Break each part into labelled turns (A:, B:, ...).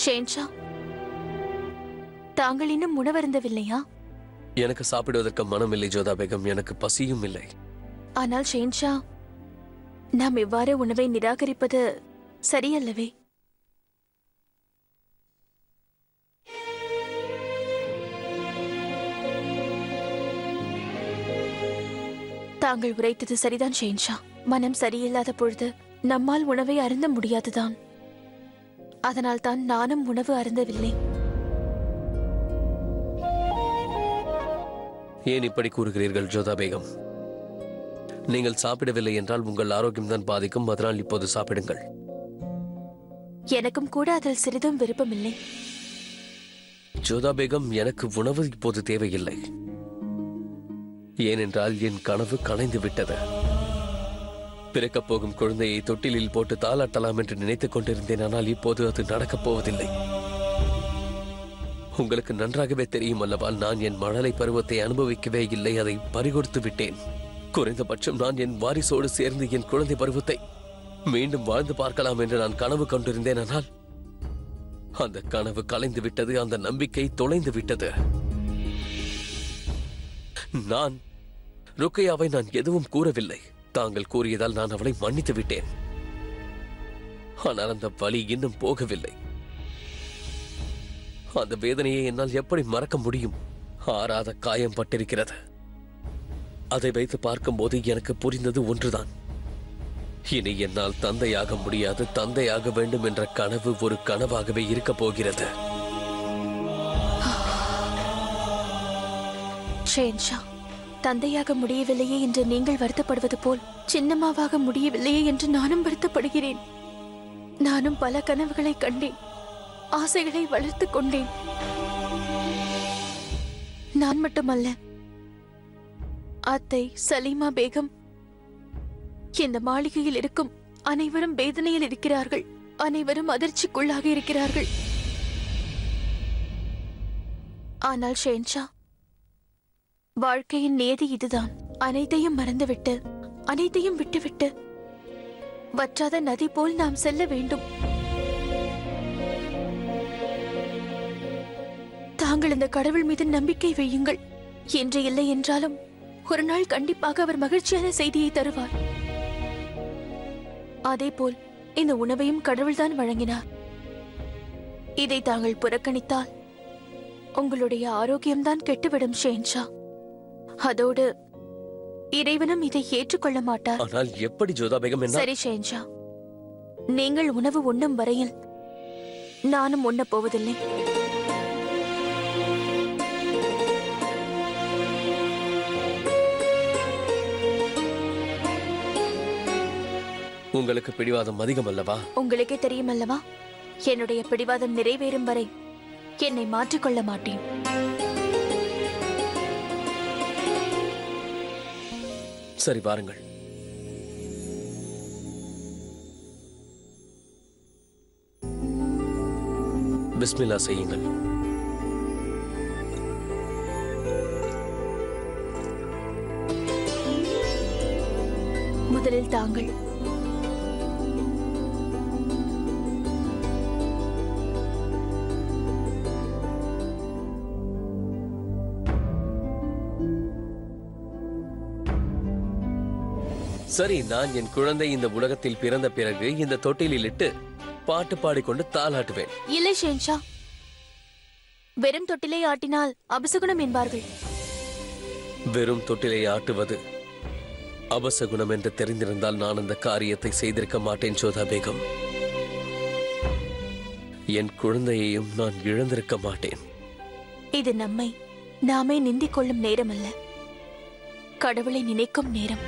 A: ஷேன்ஷா, தாங்கள் இன்னும் உணவருந்தவில்லையா?
B: எனக்கு சாப்பிடுவதற்கு மனம் இல்லை ஜோதா பேகம், எனக்கு பசியும் இல்லை.
A: ஆனால் ஷேன்ஷா, நாம் இவ்வாறு உணவை நிராகரிப்பது சரியல்லவே? தாங்கள் உரைத்தது சரிதான் ஷேன்ஷா. மனம் சரியில்லாத பொழுது நம்மால் உணவை அருந்த முடியாதுதான். அதனால் தான் நானும் உணவு அருந்தவில்லை.
B: ஏன் இப்படி கூறுகிறீர்கள் ஜோதா பேகம்? நீங்கள் சாப்பிடவில்லை என்றால் உங்கள் ஆரோக்கியம்தான் பாதிக்கும். அதனால் இப்போது சாப்பிடுங்கள்.
A: எனக்கும் கூட அதில் சிறிதும் விருப்பமில்லை.
B: ஜோதா பேகம், எனக்கு உணவு இப்போது தேவையில்லை. ஏனென்றால் என் கனவு கலைந்து விட்டது. பிறக்கப் போகும் குழந்தையை தொட்டிலில் போட்டு தாளாட்டலாம் என்று நினைத்துக் கொண்டிருந்தேன். ஆனால் இப்போது அது நடக்கப் போவதில்லை. உங்களுக்கு நன்றாகவே தெரியும் அல்லவா, நான் என் மழலை பருவத்தை அனுபவிக்கவே இல்லை, அதை பறிகொடுத்து விட்டேன். குறைந்தபட்சம் நான் என் வாரிசோடு சேர்ந்து என் குழந்தை பருவத்தை மீண்டும் வாழ்ந்து பார்க்கலாம் என்று நான் கனவு கொண்டிருந்தேன். ஆனால் அந்த கனவு கலைந்து விட்டது. அந்த நம்பிக்கை தொலைந்து விட்டது. ருக்கையாவை நான் எதுவும் கூறவில்லை. தாங்கள் கூறியதால் நான் அவளை மன்னித்து விட்டேன். ஆனால் அந்த வலி இன்னும் போகவில்லை. அந்த வேதனையை என்னால் எப்படி மறக்க முடியும்? ஆறாத காயம் பட்டிருக்கிறது. அதை வைத்து பார்க்கும்போது எனக்கு புரிந்தது ஒன்றுதான். இனி என்னால் தந்தையாக முடியாது. தந்தையாக வேண்டும் என்ற கனவு ஒரு கனவாகவே இருக்கப் போகிறது.
A: ஷேன்ஷா, தந்தையாக முடியவில்லையே என்று நீங்கள் வருத்தப்படுவது போல் சின்னம்மாவாக முடியவில்லையே என்று நானும் வருத்தப்படுகிறேன். நானும் பல கனவுகளை கண்டேன், ஆசைகளை வளர்த்துக் கொண்டேன். நான் மட்டுமல்ல, அத்தை, சலீமா பேகம், இந்த மாளிகையில் இருக்கும் அனைவரும் வேதனையில் இருக்கிறார்கள். அனைவரும் அதிர்ச்சிக்குள்ளாக இருக்கிறார்கள். ஆனால் ஷேன்ஷா, வாழ்க்கையின் நியதி இதுதான். அனைத்தையும் மறந்துவிட்டு, அனைத்தையும் விட்டுவிட்டு வற்றாத நதி போல் நாம் செல்ல வேண்டும். தாங்கள் இந்த கடவுள் மீது நம்பிக்கை வையுங்கள். என்று இல்லை என்றாலும் ஒரு நாள் கண்டிப்பாக அவர் மகிழ்ச்சியான செய்தியை தருவார். அதேபோல் இந்த உணவையும் கடவுள்தான் வழங்கினார். இதை தாங்கள் புறக்கணித்தால் உங்களுடைய ஆரோக்கியம்தான் கெட்டுவிடும் ஷேன்ஷா. அதோடு இறைவனும் இதை ஏற்றுக்கொள்ள மாட்டார்.
B: ஆனால் எப்படி ஜோதா பேகம்?
A: சரி ஷேன்ஷா, நீங்கள் உணவு உண்ணும் வரையில் நானும் உண்ணப் போவதில்லை.
B: உங்களுக்கு பிடிவாதம் அதிகம் அல்லவா?
A: உங்களுக்கே தெரியும் அல்லவா, என்னுடைய பிடிவாதம் நிறைவேறும் வரை என்னை மாற்றிக்கொள்ள மாட்டேன்.
B: சரி, வாருங்கள். பிஸ்மில்லா செய்யுங்கள்.
A: முதலில் தாங்கள்.
B: சரி, நான் என் குழந்தை இந்த உலகத்தில் பிறந்த பிறகு இந்த தொட்டிலில் இட்டு பாட்டு பாடிக்கொண்டு தாளாட்டுவேன்.
A: இல்லை ஷேன்ஷா, வெறும் தொட்டிலை ஆட்டினால் அபசகுணம் என்பார்கள்.
B: வெறும் தொட்டிலை ஆட்டுவது அபசகுணம் என்று தெரிந்திருந்தால் நான் அந்த காரியத்தை செய்திருக்க மாட்டேன் ஜோதா பேகம். என் குழந்தையையும் நான் இழந்திருக்க மாட்டேன்.
A: இது நம்மை நாமே நிந்திக் கொள்ளும் நேரம் அல்ல, கடவுளை நினைக்கும் நேரம்.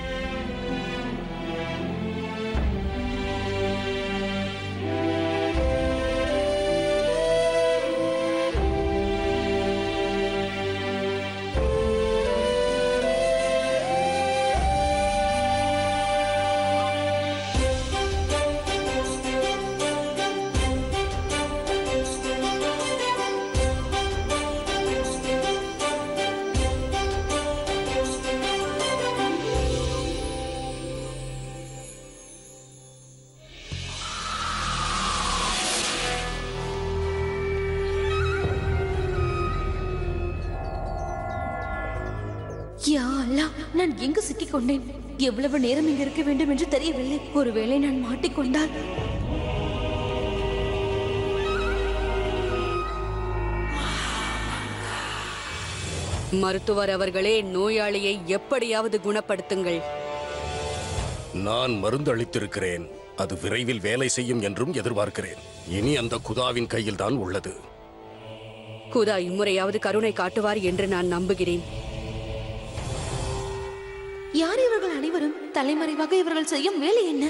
A: நான் எங்கு சிக்கிக் கொண்டேன்? எவ்வளவு நேரம் இங்கு இருக்க வேண்டும் என்று தெரியவில்லை. ஒருவேளை நான் மாட்டிக்கொண்டால்?
C: மருத்துவர் அவர்களே, நோயாளியை எப்படியாவது குணப்படுத்துங்கள்.
D: நான் மருந்து அளித்திருக்கிறேன். அது விரைவில் வேலை செய்யும் என்றும் எதிர்பார்க்கிறேன். இனி அந்த குதாவின் கையில் தான் உள்ளது.
C: குதா இம்முறையாவது கருணை காட்டுவார் என்று நான் நம்புகிறேன்.
A: யார் இவர்கள் அனைவரும்? தலைமறைவாக இவர்கள் செய்யும் வேலை என்ன?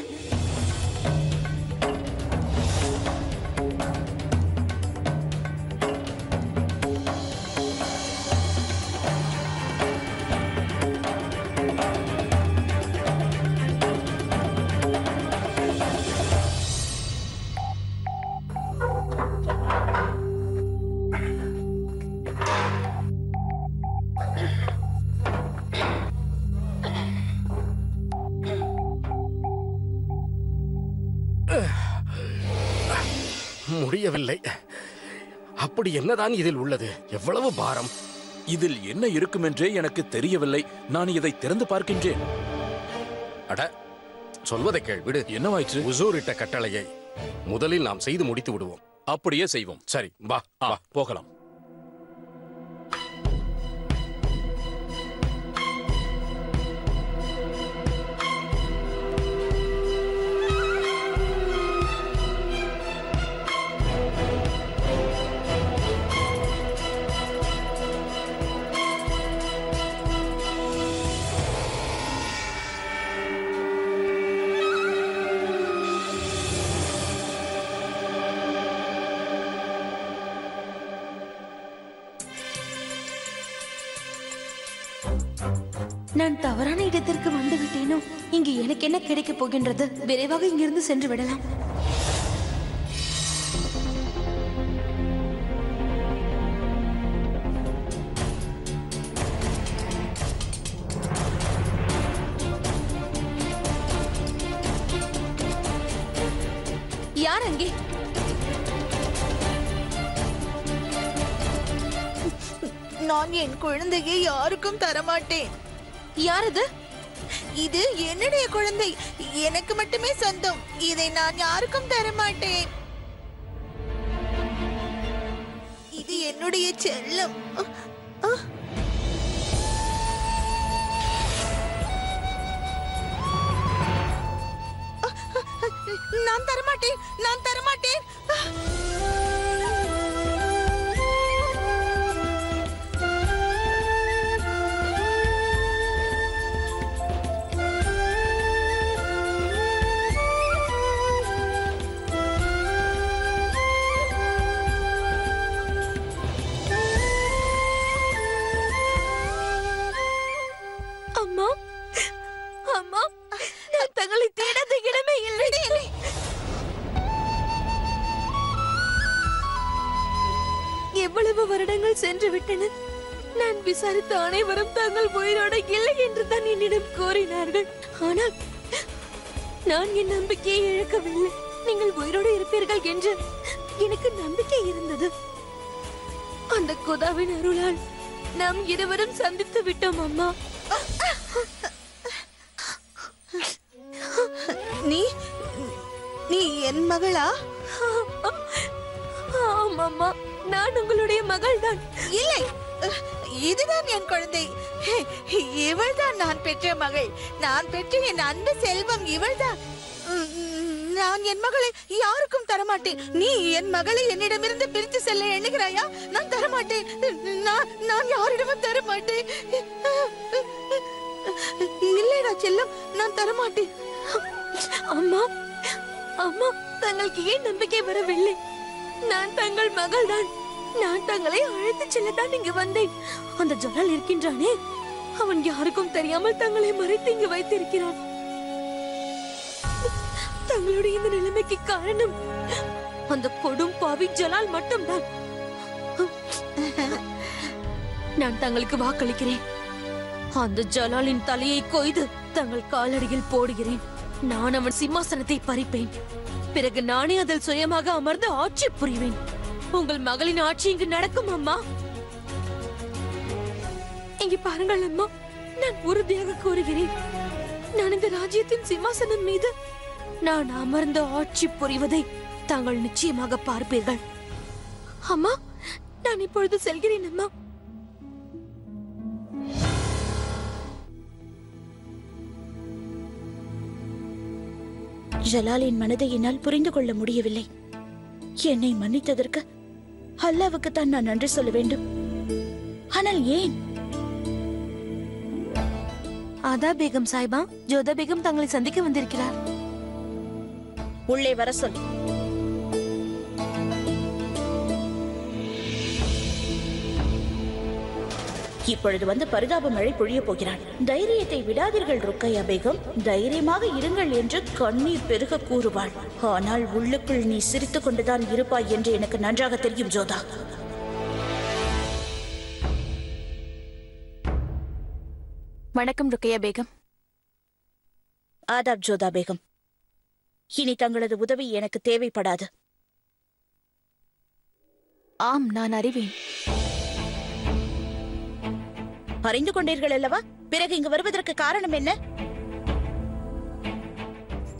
D: முடியவில்லை. அப்படி என்னதான் இதில் உள்ளது? எவ்வளவு பாரம்!
E: இதில் என்ன இருக்கும் என்றே எனக்கு தெரியவில்லை. நான் இதை திறந்து பார்க்கின்றேன்.
D: அட, சொல்வதை கேள், விடு.
E: என்னவாயிற்று?
D: உசூரிட்ட கட்டளையை முதலில் நாம் செய்து முடித்து விடுவோம்.
E: அப்படியே செய்வோம்.
D: சரி, வா வா,
E: போகலாம்.
A: நான் தவறான இடத்திற்கு வந்து விட்டேனோ? இங்கு எனக்கு என்ன கிடைக்கப் போகின்றது? விரைவாக இங்கிருந்து சென்று விடலாம். யார் அங்கே?
F: நான் என் குழந்தையை யாருக்கும் தரமாட்டேன்.
A: யார் அது?
F: இது என்னுடைய குழந்தை, எனக்கு மட்டுமே சொந்தம். இதை நான் யாருக்கும் தரமாட்டேன். இது என்னுடைய செல்லம். நான் தரமாட்டேன், நான் தரமாட்டேன்.
A: அம்மா, அம்மா, நான் தங்களை தேடாத இடமே இல்லை. எவ்வளவு வருடங்கள் சென்று விட்டன. நான் விசாரித்த அனைவரும் தாங்கள் உயிரோடு இல்லை என்று தான் என்னிடம் கூறினார்கள். ஆனால் நான் என் நம்பிக்கையை இழக்கவில்லை. நீங்கள் உயிரோடு இருப்பீர்கள் என்று எனக்கு நம்பிக்கை இருந்தது. அந்த குதாவின் அருளால் நாம் இருவரும் சந்தித்து விட்டோம் அம்மா.
F: நீ நீ என் மகளா?
A: ஆமாம்மா, நான் உங்களுடைய மகள் தான்.
F: இல்லை, இதுதான் என் குழந்தை. இவள்தான் நான் பெற்ற மகள். நான் பெற்ற என் அன்பு செல்வம் இவள்தான். நான் என் மகளை யாருக்கும் தரமாட்டேன். நீ என் மகளை என்னிடமிருந்து பிரித்து செல்ல எண்ணுகிறாயா? நான் தரமாட்டேன். நான் யாரிடமும் தரமாட்டேன். இல்லைடா செல்லம், நான் தரமாட்டேன்.
A: அம்மா, அம்மா, தங்களுக்கு ஏன் நம்பிக்கை வரவில்லை? நான் தங்கள் மகள் தான். நான் தங்களை அழைத்து செல்லத்தான் இங்கு வந்தேன். அந்த ஜலால் இருக்கின்றானே, அவன் யாருக்கும் தெரியாமல் தங்களை மறைத்து இங்கு வைத்திருக்கிறான். தங்களுடைய இந்த நிலைமைக்கு காரணம் அந்த கொடும் பாவி ஜலால் மட்டும்தான். நான் தங்களுக்கு வாக்களிக்கிறேன். அந்த ஜலாலின் தலையை கொய்து தங்கள் காலடியில் போடுகிறேன். நான் அவன் சிம்மாசனத்தை பறிப்பேன். பிறகு நானே அதில் சுயமாக அமர்ந்து ஆட்சி புரிவேன். உங்கள் மகளின் ஆட்சி இங்கு நடக்கும் அம்மா. இங்க பாருங்கள் அம்மா, நான் உறுதியாக கூறுகிறேன், நான் இந்த ராஜ்யத்தின் சிம்மாசனம் மீது நான் அமர்ந்து ஆட்சி புரிவதை தாங்கள் நிச்சயமாக பார்ப்பீர்கள். அம்மா, நான் இப்பொழுது செல்கிறேன் அம்மா.
G: ஜலாலின் மனதை என்னால் புரிந்து கொள்ள முடியவில்லை. என்னை மன்னித்ததற்கு அல்லாவுக்கு தான் நான் நன்றி சொல்ல வேண்டும். ஆனால் ஏன்?
A: ஆதா பேகம் சாஹிபா, ஜோதா பேகம் தங்களை சந்திக்க வந்திருக்கிறார்.
G: உள்ளே வர சொல். இப்பொழுது வந்து பரிதாப மழை பொழிய போகிறான். தைரியத்தை விடாதீர்கள் ருக்கையா பேகம், தைரியமாக இருங்கள் என்று கண்ணீர் பெருக கூறுவாள். ஆனால் உள்ளுக்குள் நீ சிரித்துக் கொண்டுதான் இருப்பாய் என்று எனக்கு நன்றாக தெரியும் ஜோதா.
A: வணக்கம் ருக்கையா பேகம்.
G: ஆதாப் ஜோதா பேகம். இனி தங்களது உதவி எனக்கு தேவைப்படாது.
A: ஆம், நான் அறிவேன்.
G: அறிந்து கொண்டீர்கள் அல்லவா? பிறகு இங்கு வருவதற்கு காரணம் என்ன?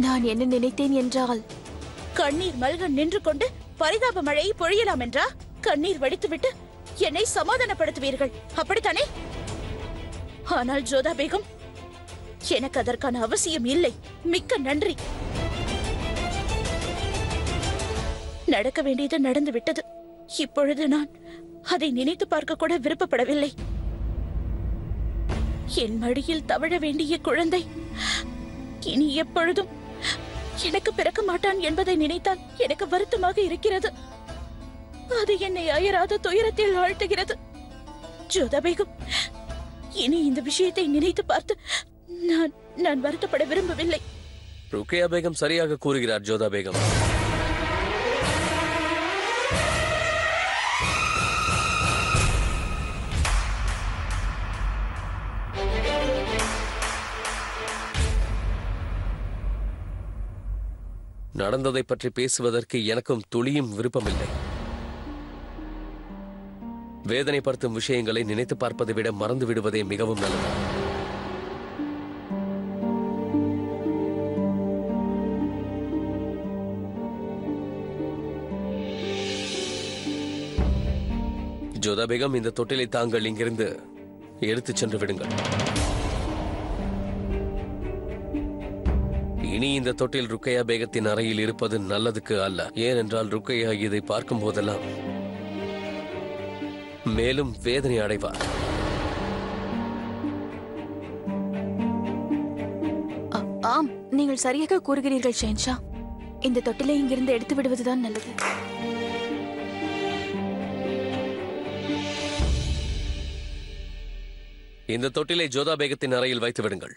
A: நான் என்ன நினைத்தேன் என்றால்,
G: கண்ணீர் மல்க நின்று கொண்டு பரிதாப மழையை பொழியலாம் என்றா? கண்ணீர் வடித்துவிட்டு என்னை சமாதானப்படுத்துவீர்கள், அப்படித்தானே? ஆனால் ஜோதா பேகம், எனக்கு அதற்கான அவசியம் இல்லை. மிக்க நன்றி. நடக்க வேண்டியது நடந்து விட்டது. இப்பொழுது நான் அதை நினைத்து பார்க்க கூட விருப்பப்படவில்லை. என் மடியில் தவழ வேண்டிய குழந்தை இனி எப்பொழுதும் எனக்கு பிறக்க மாட்டான் என்பதை நினைத்தால் எனக்கு வருத்தமாக இருக்கிறது. அது என்னை அயராத துயரத்தில் ஆழ்த்துகிறது. ஜோதா பேகம், இனி இந்த விஷயத்தை நினைத்து பார்த்து நான் வருத்தப்பட விரும்பவில்லை.
B: ருக்கையா பேகம் சரியாக கூறுகிறார் ஜோதா பேகம். நடந்ததை பற்றி பேசுவதற்கு எனக்கும் துளியும் விருப்பமில்லை. வேதனைப்படுத்தும் விஷயங்களை நினைத்து பார்ப்பதை விட மறந்து விடுவதே மிகவும் நல்லது. ஜோதா பேகம், இந்த தொட்டிலை தாங்கள் இங்கிருந்து எடுத்துச் சென்று விடுங்கள். இனி இந்த தொட்டில் ருக்கையா பேகத்தின் அறையில் இருப்பது நல்லதுக்கு அல்ல. ஏனென்றால் ருக்கையா இதை பார்க்கும் போதெல்லாம் மேலும் வேதனை அடைவார்.
A: ஆம், நீங்கள் சரியாக கூறுகிறீர்கள் ஷென்ஷா. இந்த தொட்டிலை இங்கிருந்து எடுத்து விடுவதுதான் நல்லது.
B: இந்த தொட்டிலை ஜோதா பேகத்தின் அறையில் வைத்து விடுங்கள்.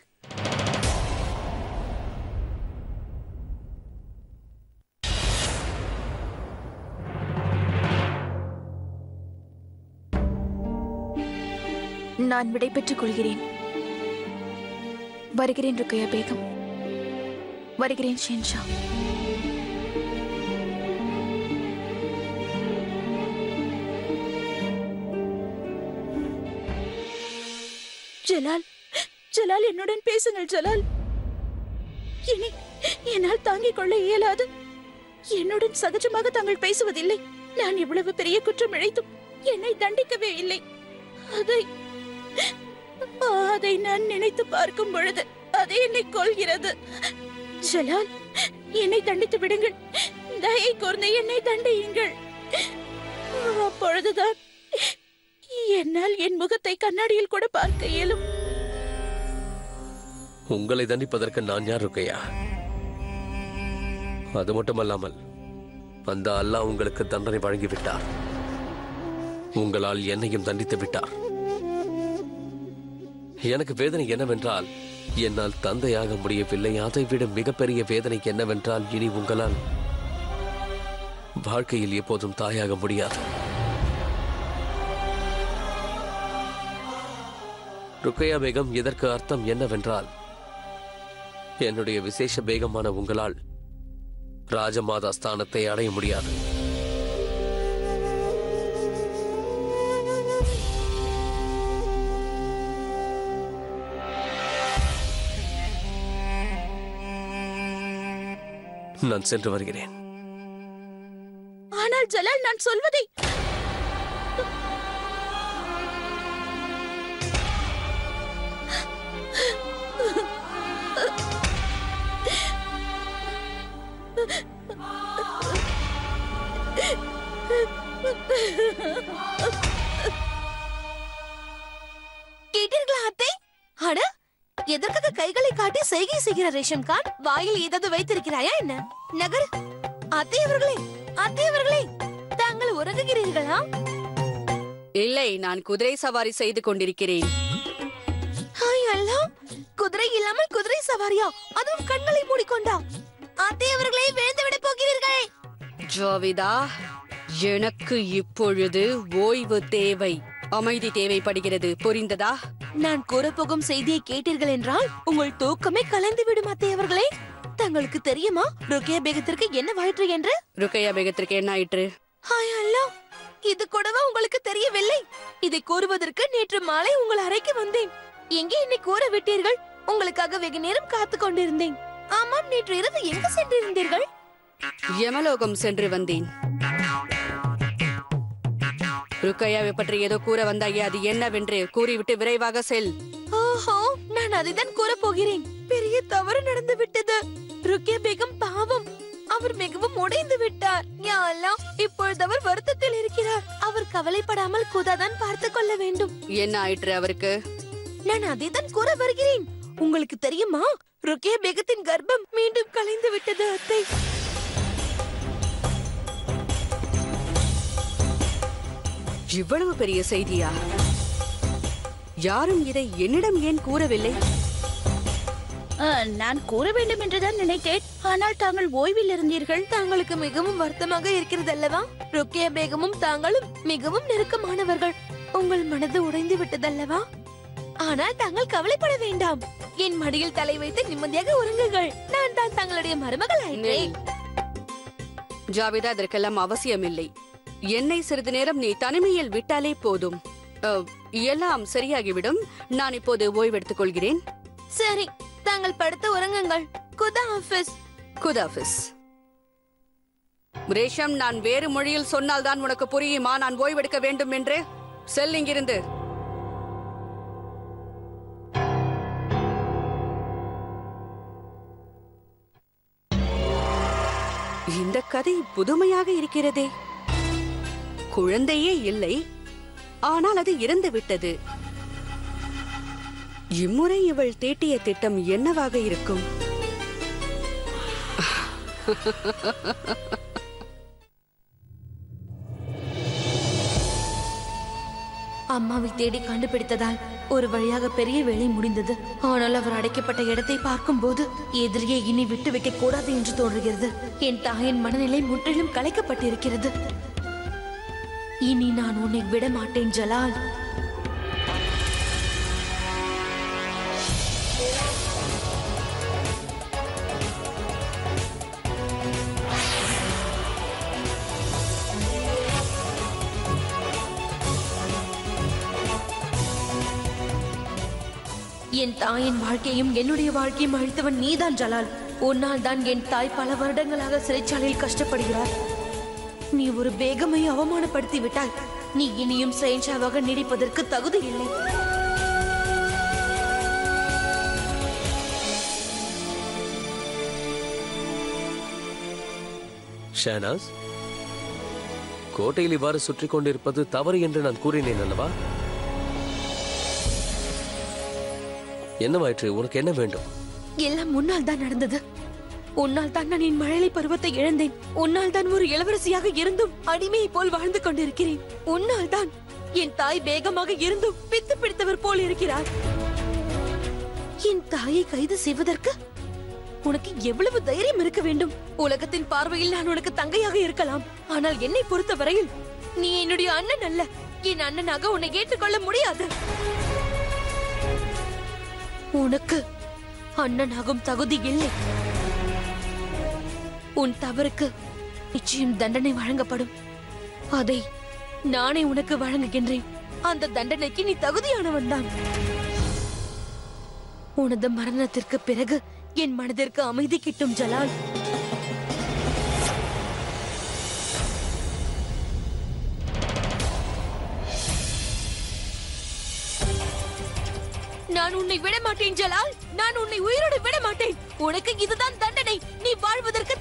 A: நான் விடைபெற்றுக் கொள்கிறேன். வருகிறேன் ருக்கையா பேகம். வருகிறேன் ஷென்ஷா.
G: ஜலால், ஜலால், என்னுடன் பேசுங்கள் ஜலால். இனி என்னால் தாங்கிக் கொள்ள இயலாது. என்னுடன் சகஜமாக தாங்கள் பேசுவதில்லை. நான் இவ்வளவு பெரிய குற்றம் இழைத்தும் என்னை தண்டிக்கவே இல்லை. அதை நான் நினைத்து பார்க்கும் பொழுது அதை என்னை கொல்கிறது. ஜலால், என்னை தண்டித்து விடுங்கள். தயை கூர்ந்து என்னை தண்டியுங்கள். அப்பொழுதுதான் என்னால் என் முகத்தை கண்ணாடியில் கூட பார்க்க இயலும்.
B: உங்களை தண்டிப்பதற்கு நான் யார் ருக்கையா? அது மட்டுமல்லாமல் அந்த அல்லாஹ் உங்களுக்கு தண்டனை வழங்கிவிட்டார். உங்களால் என்னையும் தண்டித்து விட்டார். எனக்கு வேதனை என்னவென்றால், என்னால் தந்தையாக முடியவில்லை. அதைவிட மிகப்பெரிய வேதனை என்னவென்றால், இனி உங்களால் வாழ்க்கையில் எப்போதும் தாயாக முடியாது. ருக்கையா பேகம், இதற்கு அர்த்தம் என்னவென்றால், என்னுடைய விசேஷ பேகமான உங்களால் ராஜமாதா ஸ்தானத்தை அடைய முடியாது. நான் சென்று வருகிறேன்.
G: ஆனால் ஜலால், நான் சொல்வதை
A: கேட்டீர்களா அத்தை? அட, எதற்காக கைகளை காட்டி செய்கை செய்கிறார் ரேஷம் கான்? வாயில் ஏதாவது வைத்திருக்கிறாயா என்ன? நகர். அத்தை அவர்களே, அத்தை அவர்களே, தாங்கள் உறங்குகிறீர்களா?
C: இல்லை, நான் குதிரை சவாரி செய்து கொண்டிருக்கிறேன்.
A: ஹாய் அல்லா, குதிரை இல்லாமல் குதிரை சவாரியா? அதுவும் கண்களை மூடிக்கொண்டா? அத்தை அவர்களே, விழுந்து விட போகிறீர்கள்.
C: ஜாவிதா, எனக்கு இப்பொழுது ஓய்வு தேவை, அமைதி தேவைப்படுகிறது. புரிந்ததா?
A: நான் கூறப்போகும் செய்தியை கேட்டீர்கள் என்றால் உங்கள் தூக்கமே கலந்து விடும் அத்தை அவர்களே. தங்களுக்கு தெரியுமா ருக்கியா பேகத்திற்கு என்ன வாயிற்று என்று?
C: ருக்கையா பேகத்திற்கு என்ன ஆயிற்று?
A: ஹாய் அல்லா, இது கூடவா உங்களுக்கு தெரியவில்லை? இதை கூறுவதற்கு நேற்று மாலை உங்கள் அறைக்கு வந்தேன். எங்கே என்னை கூற விட்டீர்கள்? உங்களுக்காக வெகு நேரம் காத்து கொண்டிருந்தேன். ஆமாம், நேற்று இரவு எங்கு சென்றிருந்தீர்கள்?
C: யமலோகம் சென்று வந்தேன். ருக்கையாவை பற்றி ஏதோ கூற வந்தாயே, அது என்னவென்று கூறிவிட்டு விரைவாக செல்.
A: ஓஹோ, நான் அதைதான் கூற போகிறேன். பெரிய தவறு நடந்து விட்டது. ருக்கியா பேகம் பாவம், அவர் மிகவும் உடைந்து விட்டார். யா அல்லாஹ், இப்பொழுது அவர் வருத்தத்தில் இருக்கிறார். அவர் கவலைப்படாமல் குதாதான் பார்த்து கொள்ள வேண்டும்.
C: என்ன ஆயிற்று அவருக்கு?
A: நான் அதைதான் கூற வருகிறேன். உங்களுக்கு தெரியுமா, ருக்கியா பேகத்தின் கர்ப்பம் மீண்டும் கலைந்து விட்டது அத்தை.
C: இவ்வளவு பெரிய செய்தியா? யாரும் இதை என்னிடம் ஏன் கூறவில்லை?
G: நான் கூற வேண்டும் என்றுதான் நினைத்தேன். ஆனால் தாங்கள் ஓய்வில் இருந்தீர்கள்.
A: தாங்களுக்கு மிகவும் வருத்தமாக இருக்கிறது அல்லவா? ருக்கியா பேகமும் தாங்களும் மிகவும் நெருக்கமானவர்கள். உங்கள் மனது உடைந்து விட்டதல்லவா? ஆனால் தாங்கள் கவலைப்பட வேண்டாம். என் மடியில் தலை வைத்து நிம்மதியாக உறங்குங்கள். நான் தான் தங்களுடைய மருமகள் ஆயிற்றேன்.
C: ஜாவிதா, அதற்கெல்லாம் அவசியமில்லை. என்னை சிறிது நேரம் நீ தனிமையில் விட்டாலே போதும். எல்லாம் சரியாகிவிடும். நான் இப்போது ஓய்வெடுத்துக் கொள்கிறேன்.
A: சரி, தாங்கள் படுத்து உறங்குங்கள். குதா ஆபீஸ்.
C: குதாஃபிஸ். ரேஷம், நான் வேறு மொழியில் சொன்னால் தான் உனக்கு புரியுமா நான் ஓய்வெடுக்க வேண்டும் என்று? செல் இங்கிருந்து. இந்த கதை புதுமையாக இருக்கிறதே. குழந்தையே இல்லை, ஆனால் அது இறந்து விட்டது. இம்முறை இவள் தீட்டிய திட்டம் என்னவாக இருக்கும்?
A: அம்மாவை தேடி கண்டுபிடித்ததால் ஒரு வழியாக பெரிய வேலை முடிந்தது. ஆனால் அவர் அடைக்கப்பட்ட இடத்தை பார்க்கும் போது எதிரியை இனி விட்டு வைக்க கூடாது என்று தோன்றுகிறது. என் தாயின் மனநிலை முற்றிலும் கலைக்கப்பட்டிருக்கிறது. இனி நான் உன்னை விட மாட்டேன் ஜலால். என் தாயின் வாழ்க்கையும் என்னுடைய வாழ்க்கையும் அழித்தவன் நீதான் ஜலால். உன்னால் தான் என் தாய் பல வருடங்களாக சிறைச்சாலையில் கஷ்டப்படுகிறார். நீ ஒரு பேகமை அவமானப்படுத்தி விட்டால் நீ இனியும் ஷெஹன்ஷாவாக நீடிப்பதற்கு தகுதி இல்லை.
B: ஷஹனாஸ், கோட்டையில் இவ்வாறு சுற்றி கொண்டிருப்பது தவறு என்று நான் கூறினேன் அல்லவா? என்னவாயிற்று? உனக்கு என்ன வேண்டும்?
A: எல்லாம் முன்னால் தான் நடந்தது. உன்னால் தான் நான் என் மழலை பருவத்தை இழந்தேன். உன்னால் தான் ஒரு இளவரசியாக இருந்தும் அடிமையை போல் வாழ்ந்து கொண்டிருக்கிறேன். உன்னால் தான் என் தாய் வேகமாக இருந்தும் பித்து பிடித்தவர் போல் இருக்கிறார். என் தாயை கைது செய்வதற்கு உனக்கு எவ்வளவு தைரியம் இருக்க வேண்டும்? உலகத்தின் பார்வையில் நான் உனக்கு தங்கையாக இருக்கலாம், ஆனால் என்னை பொறுத்த வரையில் நீ என்னுடைய அண்ணன் அல்ல. என் அண்ணனாக உன்னை ஏற்றுக்கொள்ள முடியாது. உனக்கு அண்ணனாகும் தகுதி இல்லை. உன் தவறுக்கு நிச்சயம் தண்டனை வழங்கப்படும். அதை நானே உனக்கு வழங்குகின்றேன். அந்த தண்டனைக்கு நீ தகுதியானவன் தான். உனது மரணத்திற்கு பிறகு என் மனதிற்கு அமைதி கிட்டும் ஜலால். நான் உன்னை விட மாட்டேன் ஜலால். நான் உன்னை உயிரோடு விட மாட்டேன். உனக்கு இதுதான் தண்டனை. நீ வாழ்வதற்கு